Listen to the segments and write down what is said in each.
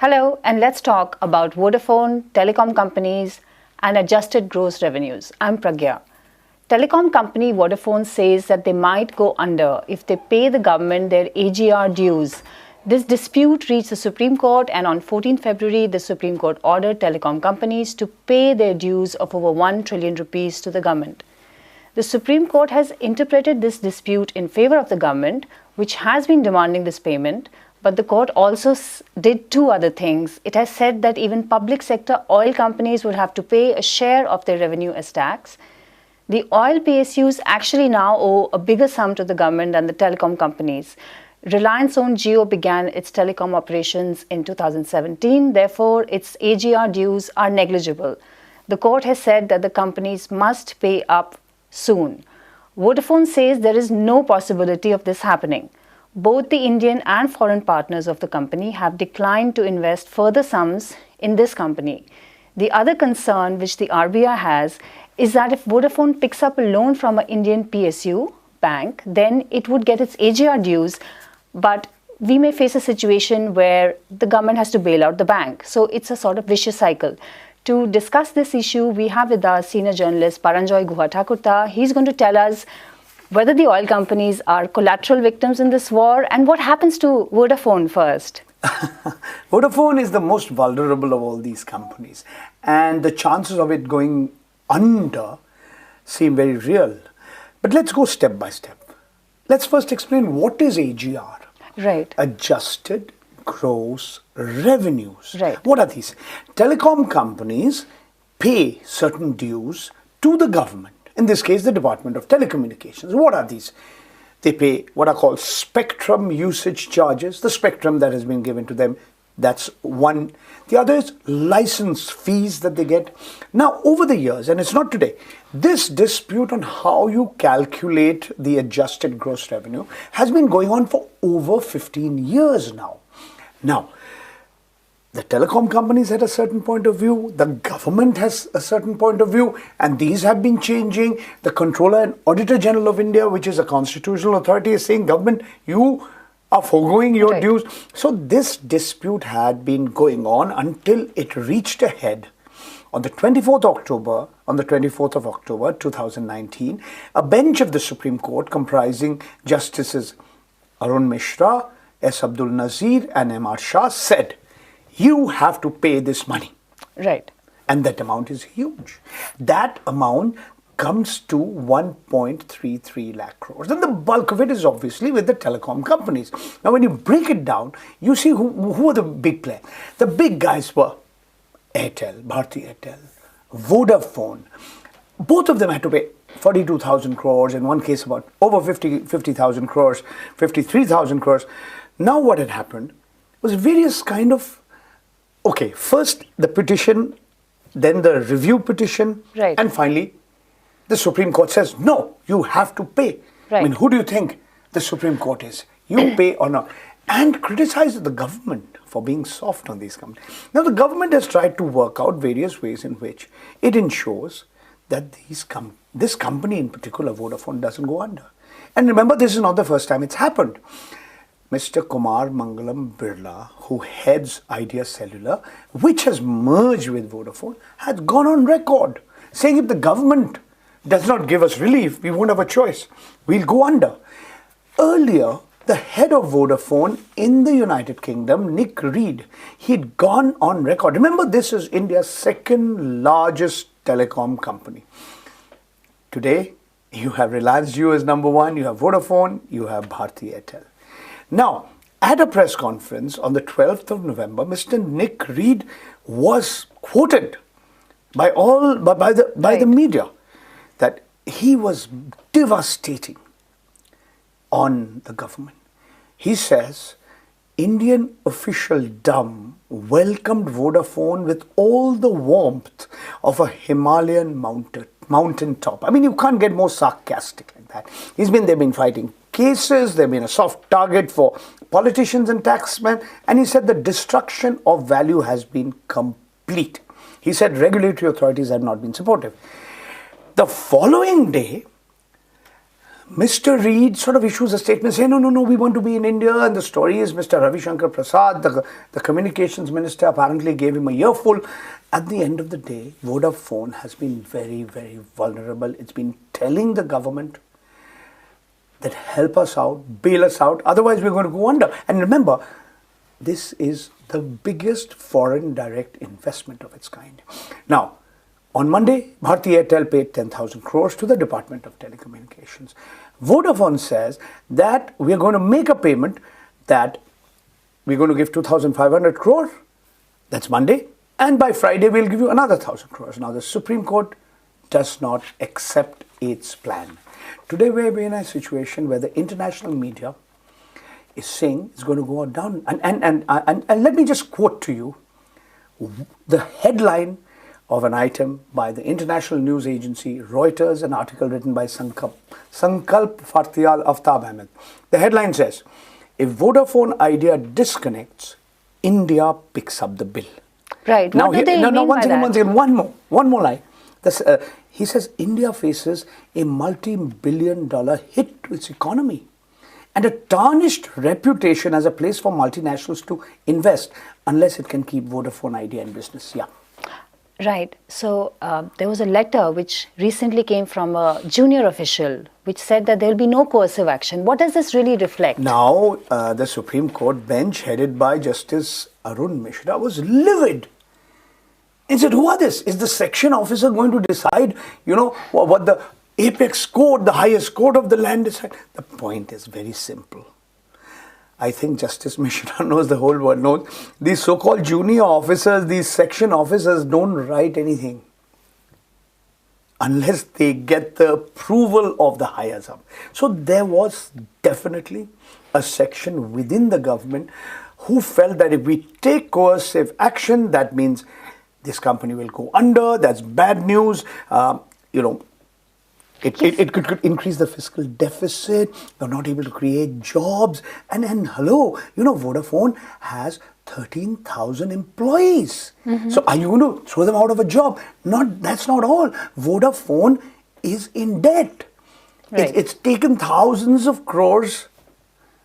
Hello, and let's talk about Vodafone, telecom companies, and adjusted gross revenues. I'm Pragya. Telecom company Vodafone says that they might go under if they pay the government their AGR dues. This dispute reached the Supreme Court, and on 14 February, the Supreme Court ordered telecom companies to pay their dues of over 1 trillion rupees to the government. The Supreme Court has interpreted this dispute in favor of the government, which has been demanding this payment. But the court also did two other things. It has said that even public sector oil companies would have to pay a share of their revenue as tax. The oil PSUs actually now owe a bigger sum to the government than the telecom companies. Reliance-owned Jio began its telecom operations in 2017. Therefore, its AGR dues are negligible. The court has said that the companies must pay up soon. Vodafone says there is no possibility of this happening. Both the Indian and foreign partners of the company have declined to invest further sums in this company. The other concern which the RBI has is that if Vodafone picks up a loan from an Indian PSU bank, then it would get its AGR dues, but we may face a situation where the government has to bail out the bank. So it's a sort of vicious cycle. To discuss this issue, we have with us senior journalist Paranjoy Guha-Thakurta. He's going to tell us whether the oil companies are collateral victims in this war and what happens to Vodafone first. Vodafone is the most vulnerable of all these companies, and the chances of it going under seem very real. But let's go step by step. Let's first explain what is AGR. Right. Adjusted gross revenues. Right. What are these? Telecom companies pay certain dues to the government. In this case, the Department of Telecommunications. What are these? They pay what are called spectrum usage charges, the spectrum that has been given to them. That's one. The other is license fees that they get. Now, over the years, and it's not today, this dispute on how you calculate the adjusted gross revenue has been going on for over 15 years now. Now, the telecom companies had a certain point of view, the government has a certain point of view, and these have been changing. The Controller and Auditor General of India, which is a constitutional authority, is saying, government, you are foregoing your dues. So this dispute had been going on until it reached a head on the 24th of October 2019. A bench of the Supreme Court comprising Justices Arun Mishra, S. Abdul Nazir and M. R. Shah said, you have to pay this money. Right. And that amount is huge. That amount comes to 1.33 lakh crores. And the bulk of it is obviously with the telecom companies. Now, when you break it down, you see who are the big players. The big guys were Airtel, Bharti Airtel, Vodafone. Both of them had to pay 42,000 crores, in one case about over 50,000 crores, 53,000 crores. Now what had happened was various kind of, okay, first the petition, then the review petition, right, and finally the Supreme Court says, no, you have to pay. Right. I mean, who do you think the Supreme Court is? You pay or not? And criticizes the government for being soft on these companies. Now, the government has tried to work out various ways in which it ensures that this company in particular, Vodafone, doesn't go under. And remember, this is not the first time it's happened. Mr. Kumar Mangalam Birla, who heads Idea Cellular, which has merged with Vodafone, has gone on record saying if the government does not give us relief, we won't have a choice. We'll go under. Earlier, the head of Vodafone in the United Kingdom, Nick Reed, he'd gone on record. Remember, this is India's second largest telecom company. Today, you have Reliance Jio as number one, you have Vodafone, you have Bharti Airtel. Now, at a press conference on the 12th of November, Mr. Nick Reed was quoted by the media that he was devastating on the government. He says, Indian official dumb welcomed Vodafone with all the warmth of a Himalayan mountain top. I mean, you can't get more sarcastic like that. They've been fighting cases, they've been a soft target for politicians and taxmen, and he said the destruction of value has been complete. He said regulatory authorities have not been supportive. The following day, Mr. Reid sort of issues a statement saying, no, we want to be in India. And the story is Mr. Ravi Shankar Prasad, the communications minister, apparently gave him a earful. At the end of the day, Vodafone has been very, very vulnerable. It's been telling the government that help us out, bail us out, otherwise we're going to go under. And remember, this is the biggest foreign direct investment of its kind. Now, on Monday, Bharti Airtel paid 10,000 crores to the Department of Telecommunications. Vodafone says that we're going to make a payment that we're going to give 2,500 crores. That's Monday. And by Friday, we'll give you another 1,000 crores. Now, the Supreme Court does not accept its plan. Today, we're in a situation where the international media is saying it's going to go down. And let me just quote to you the headline of an item by the international news agency Reuters, an article written by Sankalp Fartial Aftab Ahmed. The headline says, if Vodafone Idea disconnects, India picks up the bill. Right. What do they mean by that? One more line. He says India faces a multi-billion-dollar hit to its economy and a tarnished reputation as a place for multinationals to invest unless it can keep Vodafone Idea in business. Yeah. Right. So there was a letter which recently came from a junior official which said that there will be no coercive action. What does this really reflect? Now, the Supreme Court bench headed by Justice Arun Mishra was livid. He said, who are this? Is the section officer going to decide, what the apex court, the highest court of the land decide? The point is very simple. I think Justice Mishra knows, the whole world knows. These so-called junior officers, these section officers don't write anything unless they get the approval of the highest up. So there was definitely a section within the government who felt that if we take coercive action, that means this company will go under. That's bad news. It could increase the fiscal deficit. You're not able to create jobs. And hello, Vodafone has 13,000 employees. Mm-hmm. So are you going to throw them out of a job? That's not all. Vodafone is in debt. Right. It's taken thousands of crores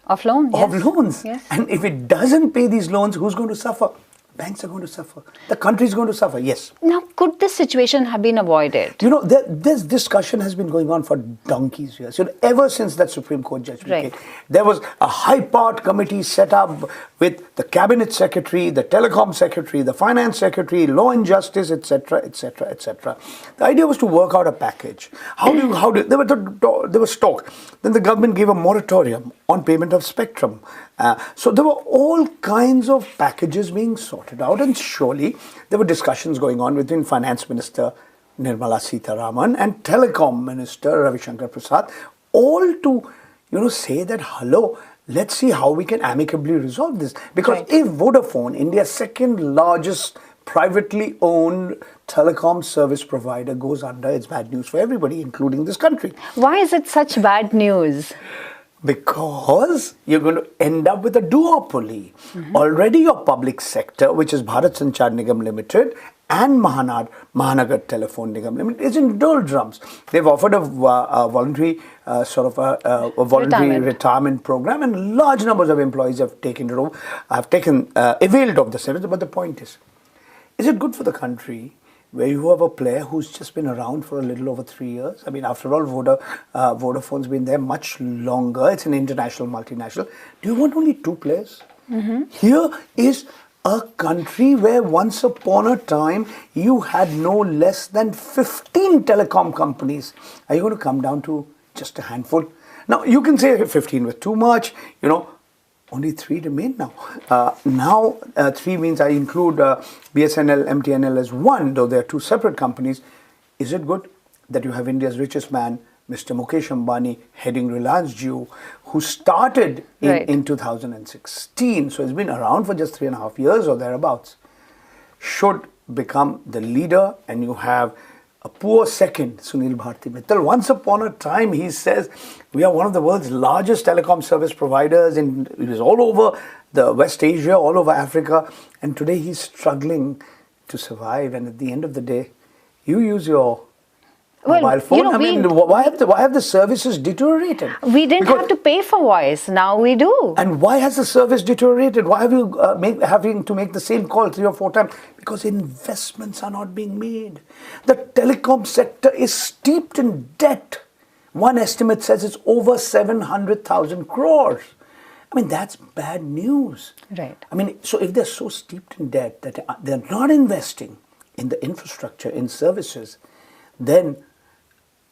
of loans. Yes. And if it doesn't pay these loans, who's going to suffer? Banks are going to suffer. The country is going to suffer, yes. Now, could this situation have been avoided? This discussion has been going on for donkeys years. Ever since that Supreme Court judgment came, there was a high-powered committee set up with the Cabinet Secretary, the Telecom Secretary, the Finance Secretary, Law and Justice, etc., etc., etc. The idea was to work out a package. There was talk. Then the government gave a moratorium on payment of spectrum. So there were all kinds of packages being sorted out, and surely there were discussions going on between Finance Minister Nirmala Sitharaman and Telecom Minister Ravi Shankar Prasad, all to say that hello, let's see how we can amicably resolve this. Because if Vodafone, India's second largest privately owned telecom service provider, goes under, it's bad news for everybody, including this country. Why is it such bad news? Because you're going to end up with a duopoly. Mm-hmm. Already your public sector, which is Bharat Sanchar Nigam Limited and Mahanagar Telephone Nigam Limited, is in doldrums. They've offered a voluntary retirement program, and large numbers of employees have availed of the service. But the point is it good for the country where you have a player who's just been around for a little over 3 years? I mean, after all, Vodafone's been there much longer. It's an international multinational. Do you want only 2 players? Mm-hmm. Here is a country where once upon a time you had no less than 15 telecom companies. Are you going to come down to just a handful? Now, you can say 15 was too much, Only 3 remain now. 3 means I include BSNL, MTNL as one, though they are 2 separate companies. Is it good that you have India's richest man, Mr. Mukesh Ambani, heading Reliance Jio, who started in 2016, so he's been around for just 3.5 years or thereabouts, should become the leader, and you have a poor second, Sunil Bharti Mittal. Once upon a time, he says, we are one of the world's largest telecom service providers. It was all over the West Asia, all over Africa. And today he's struggling to survive. And at the end of the day, you use your Well, mobile phone. you know, I mean, why have the services deteriorated? We didn't have to pay for voice. Now we do. And why has the service deteriorated? Why have you having to make the same call 3 or 4 times? Because investments are not being made. The telecom sector is steeped in debt. One estimate says it's over 700,000 crores. I mean, that's bad news. Right. I mean, so if they're so steeped in debt that they're not investing in the infrastructure, in services, then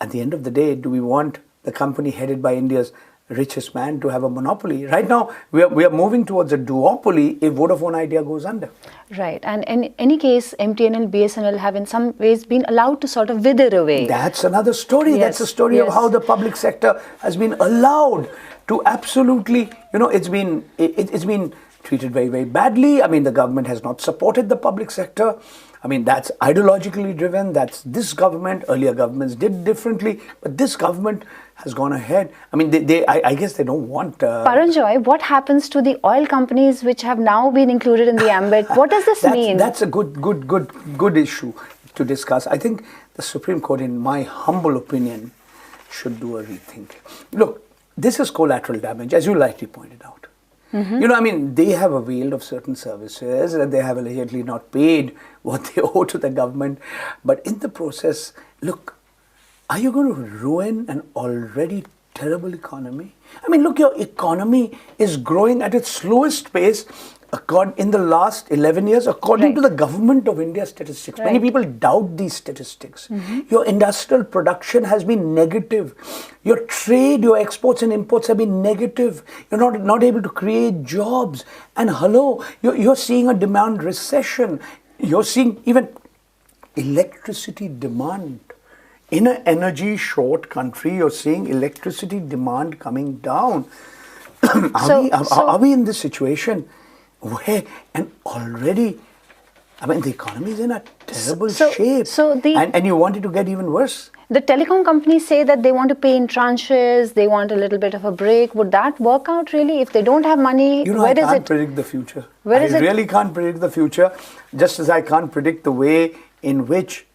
at the end of the day, do we want the company headed by India's richest man to have a monopoly? Right now, we are moving towards a duopoly if Vodafone Idea goes under. Right. And in any case, MTN and BSNL have in some ways been allowed to sort of wither away. That's another story. Yes, That's a story of how the public sector has been allowed to absolutely, it's been treated very, very badly. I mean, the government has not supported the public sector. I mean, that's ideologically driven. That's this government. Earlier governments did differently, but this government has gone ahead. I mean, I guess they don't want... Paranjoy, what happens to the oil companies which have now been included in the ambit? What does this mean? That's a good issue to discuss. I think the Supreme Court, in my humble opinion, should do a rethink. Look, this is collateral damage, as you rightly pointed out. I mean, they have availed of certain services and they have allegedly not paid what they owe to the government. But in the process, look, are you going to ruin an already terrible economy? I mean, look, your economy is growing at its slowest pace in the last 11 years, according to the Government of India statistics. Many people doubt these statistics. Your industrial production has been negative. Your trade, your exports and imports have been negative. You're not able to create jobs. And hello, you're seeing a demand recession. You're seeing even electricity demand. In an energy short country, you're seeing electricity demand coming down. Are we in this situation where, and already, I mean, the economy is in a terrible shape, and you want it to get even worse? The telecom companies say that they want to pay in tranches, they want a little bit of a break. Would that work out really? If they don't have money, I can't predict the future. I really can't predict the future, just as I can't predict the way in which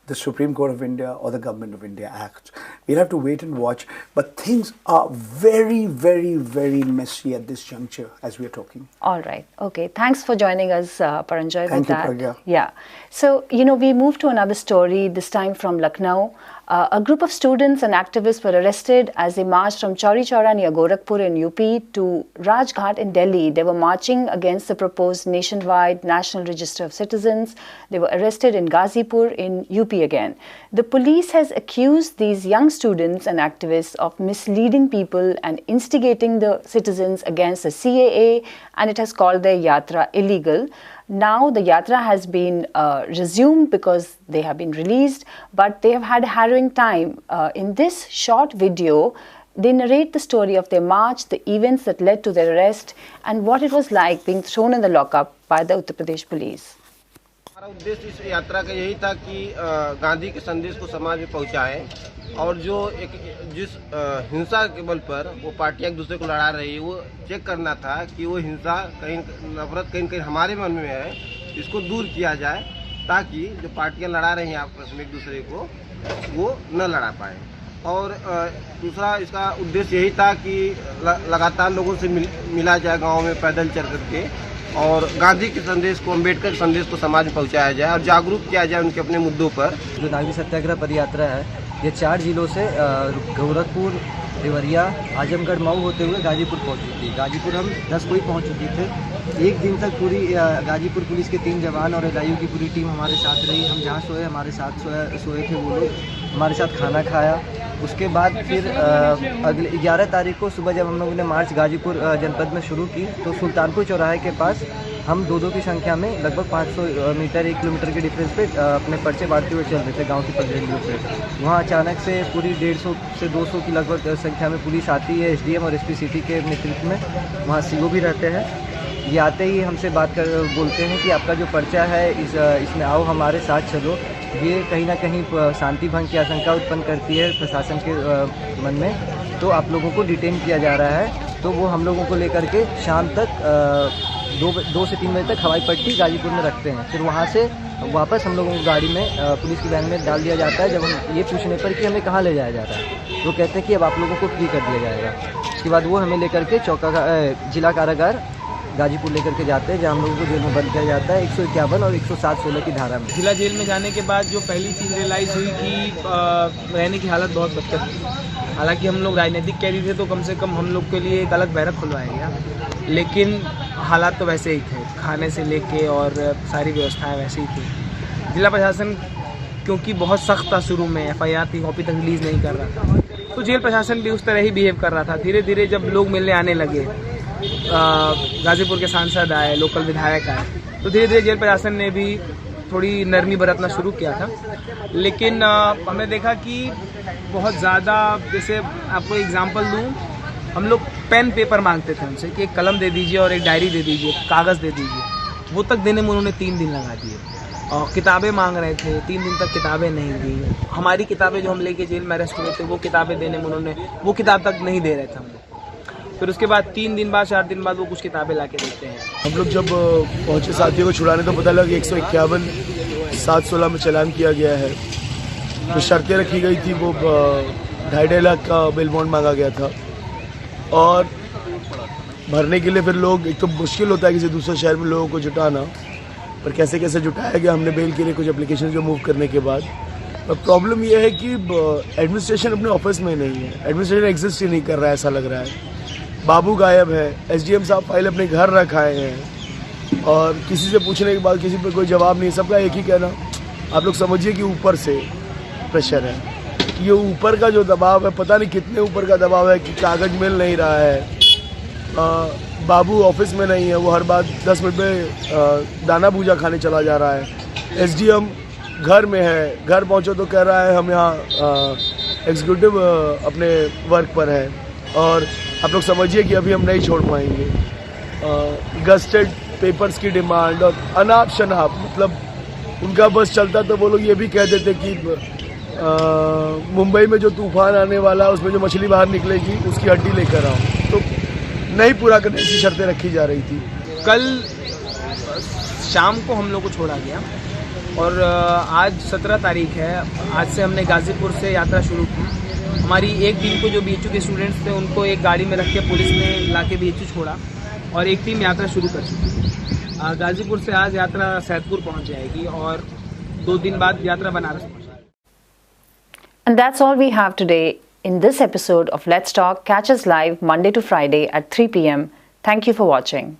the Supreme Court of India or the Government of India acts. We'll have to wait and watch. But things are very, very, very messy at this juncture as we're talking. All right. Okay. Thanks for joining us, Paranjoy. Thank you, Pragya. Yeah. So, we move to another story, this time from Lucknow. A group of students and activists were arrested as they marched from Chauri Chaura near Gorakhpur in UP to Rajghat in Delhi. They were marching against the proposed nationwide National Register of Citizens. They were arrested in Ghazipur in UP again. The police has accused these young students and activists of misleading people and instigating the citizens against the CAA, and it has called their yatra illegal. Now the yatra has been resumed because they have been released, but they have had a harrowing time. In this short video, they narrate the story of their march, the events that led to their arrest, and what it was like being thrown in the lockup by the Uttar Pradesh police. हमारा उद्देश्य इस यात्रा का यही था कि गांधी के संदेश को समाज में पहुंचाएं और जो जिस हिंसा के बल पर वो पार्टियां एक दूसरे को लड़ा रही है, वो चेक करना था कि वो हिंसा कहीं नफरत कहीं हमारे मन में है, इसको दूर किया जाए ताकि जो पार्टियां लड़ा रही हैं आपस में एक दूसरे को वो न लड़ा पाए। और दूसरा इसका उद्देश्य यही था कि लगातार लोगों से मिला जाए गाँव में पैदल चल करके और गांधी के संदेश को, अम्बेडकर के संदेश को समाज में पहुंचाया जाए और जागरूक किया जाए उनके अपने मुद्दों पर। जो नागरिक सत्याग्रह पदयात्रा है, ये 4 जिलों से गोरखपुर, देवरिया, आजमगढ़, मऊ होते हुए गाजीपुर पहुंची थी। गाजीपुर हम 10 को ही पहुँच चुके थे। एक दिन तक पूरी गाजीपुर पुलिस के 3 जवान और एलआईयू की पूरी टीम हमारे साथ रही। हम जहाँ सोए हमारे साथ सोए थे वो लोग, हमारे साथ खाना खाया। उसके बाद फिर अगले 11 तारीख को सुबह जब हम लोगों ने मार्च गाजीपुर जनपद में शुरू की तो सुल्तानपुर चौराहे के पास हम 2-2 की संख्या में लगभग 500 मीटर 1 किलोमीटर के डिफरेंस पे अपने पर्चे बांटते हुए चल रहे थे गांव की पगडंडियों से। वहाँ अचानक से पूरी 150 से 200 की लगभग संख्या में पुलिस आती है, एसडीएम और एसपी सिटी के नेतृत्व में। वहाँ सीओ भी रहते हैं। ये आते ही हमसे बोलते हैं कि आपका जो पर्चा है इसमें आओ, हमारे साथ चलो। ये कहीं ना कहीं शांति भंग की आशंका उत्पन्न करती है प्रशासन के मन में, तो आप लोगों को डिटेन किया जा रहा है। तो वो हम लोगों को लेकर के शाम तक 2 से 3 बजे तक हवाई पट्टी गाजीपुर में रखते हैं। फिर वहाँ से वापस हम लोगों को गाड़ी में पुलिस की वैन में डाल दिया जाता है। जब हम ये पूछने पर कि हमें कहाँ ले जाया जा रहा है, वो कहते हैं कि अब आप लोगों को फ्री कर दिया जाएगा। उसके बाद वो हमें लेकर के जिला कारागार गाजीपुर लेकर के जाते हैं, जहाँ हम लोगों को जेल में बंद किया जाता है 151 और 107-16 की धारा में। जिला जेल में जाने के बाद जो पहली चीज़ रियलाइज़ हुई कि रहने की हालत बहुत बदतर थी। हालांकि हम लोग राजनीतिक कैदी थे तो कम से कम हम लोग के लिए एक अलग बैरक खुलवाया गया, लेकिन हालात तो वैसे ही थे, खाने से लेके और सारी व्यवस्थाएं वैसे ही थी। जिला प्रशासन क्योंकि बहुत सख्त था शुरू में, FIR की कॉपी तक रिलीज़ नहीं कर रहा था, तो जेल प्रशासन भी उस तरह ही बिहेव कर रहा था। धीरे धीरे जब लोग मिलने आने लगे, गाज़ीपुर के सांसद आए, लोकल विधायक आए, तो धीरे धीरे जेल प्रशासन ने भी थोड़ी नरमी बरतना शुरू किया था। लेकिन हमने देखा कि बहुत ज़्यादा, जैसे आपको एग्जांपल दूं, हम लोग पेन पेपर मांगते थे उनसे कि एक कलम दे दीजिए और एक डायरी दे दीजिए, कागज़ दे दीजिए, वो तक देने में उन्होंने 3 दिन लगा दिए। और किताबें मांग रहे थे, 3 दिन तक किताबें नहीं दी। हमारी किताबें जो हम लेके जेल में अरेस्ट हुए थे, वो किताबें देने में उन्होंने वो किताब तक नहीं दे रहे थे हम लोग। फिर उसके बाद 3 दिन बाद 4 दिन बाद वो कुछ किताबें ला के देते हैं। हम लोग जब पहुंचे साथियों को छुड़ाने तो पता लगा कि 151 716 में चालान किया गया है। जो शर्तें रखी गई थी वो 2.5 लाख का बेल बॉन्ड मांगा गया था, और भरने के लिए फिर लोग, एक तो मुश्किल होता है किसी दूसरे शहर में लोगों को जुटाना, पर कैसे कैसे जुटाया गया हमने बेल के लिए कुछ एप्लीकेशन जो मूव करने के बाद। पर प्रॉब्लम ये है कि एडमिनिस्ट्रेशन अपने ऑफिस में नहीं है, एडमिनिस्ट्रेशन एग्जिस्ट ही नहीं कर रहा है, ऐसा लग रहा है। बाबू गायब है, SDM साहब फाइल अपने घर रखाए हैं, और किसी से पूछने के बाद किसी पे कोई जवाब नहीं। सबका एक ही कहना, आप लोग समझिए कि ऊपर से प्रेशर है, ये ऊपर का जो दबाव है, पता नहीं कितने ऊपर का दबाव है कि कागज़ मिल नहीं रहा है। बाबू ऑफिस में नहीं है, वो हर बात 10 मिनट में दाना भूजा खाने चला जा रहा है। SDM घर में है, घर पहुंचो तो कह रहा है हम यहाँ एग्जीक्यूटिव अपने वर्क पर है, और आप लोग समझिए कि अभी हम नहीं छोड़ पाएंगे। गस्टेड पेपर्स की डिमांड और अनाप शनाप, मतलब उनका बस चलता तो वो लोग ये भी कह देते कि मुंबई में जो तूफान आने वाला है उसमें जो मछली बाहर निकलेगी उसकी हड्डी लेकर आओ, तो नहीं पूरा करने की शर्तें रखी जा रही थी। कल शाम को हम लोग को छोड़ा गया, और आज 17 तारीख है। आज से हमने गाज़ीपुर से यात्रा शुरू की। हमारी एक टीम को जो BHU के स्टूडेंट्स थे उनको एक गाड़ी में रख के पुलिस ने ला के BHU छोड़ा, और एक टीम यात्रा शुरू कर चुकी है। गाज़ीपुर से आज यात्रा सैदपुर पहुंच जाएगी, और 2 दिन बाद यात्रा बनारस पहुंच जाएगी। And that's all we have today in this episode of Let's Talk. Catch us live Monday to Friday at 3 p.m. Thank you for watching.